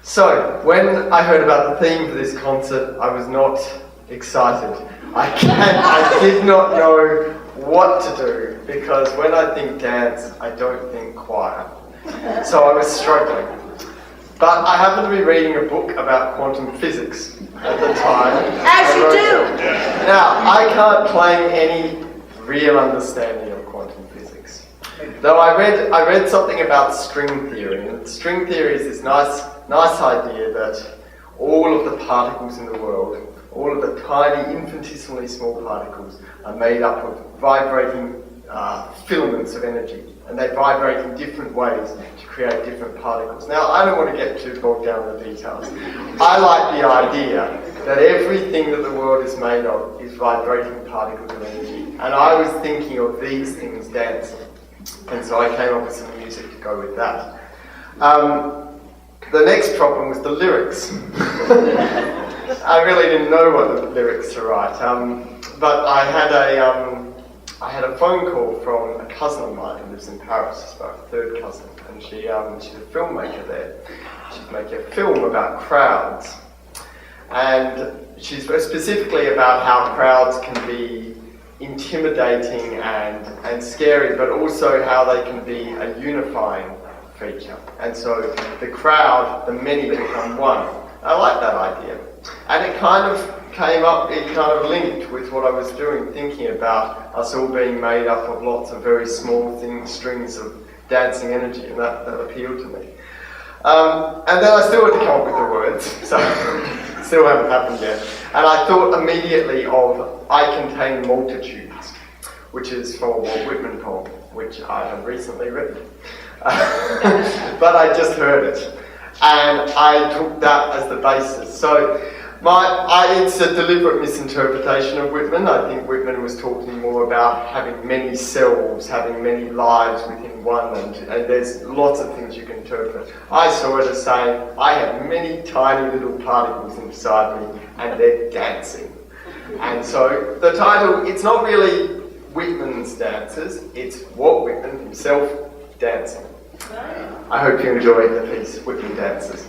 So, when I heard about the theme for this concert, I was not excited. I did not know what to do, because when I think dance, I don't think choir. So I was struggling. But I happened to be reading a book about quantum physics at the time. As you do! Now, I can't claim any real understanding of quantum physics. Though I read something about string theory, and string theory is this nice idea that all of the particles in the world, all of the tiny, infinitesimally small particles, are made up of vibrating filaments of energy, and they vibrate in different ways to create different particles. Now, I don't want to get too bogged down in the details. I like the idea that everything that the world is made of is vibrating particles of energy, and I was thinking of these things dancing, and so I came up with some music to go with that. The next problem was the lyrics. I really didn't know what the lyrics to write, but I had a phone call from a cousin of mine who lives in Paris, my third cousin, and she's a filmmaker there. She's making a film about crowds, and she's specifically about how crowds can be intimidating and scary, but also how they can be a unifying feature. And so the crowd, the many become one. I like that idea. And it kind of linked with what I was doing, thinking about us all being made up of lots of very small strings of dancing energy, and that appealed to me. And then I still had to come up with the words, so still haven't happened yet. And I thought immediately of I Contain Multitudes, which is from a Walt Whitman poem, which I have recently written. But I just heard it, and I took that as the basis. So it's a deliberate misinterpretation of Whitman. I think Whitman was talking more about having many selves, having many lives within one, and there's lots of things you can interpret. I saw it as saying, I have many tiny little particles inside me, and they're dancing. And so the title, it's not really Whitman's dances, it's Walt Whitman himself dancing. I hope you enjoy the piece, Whitman Dances.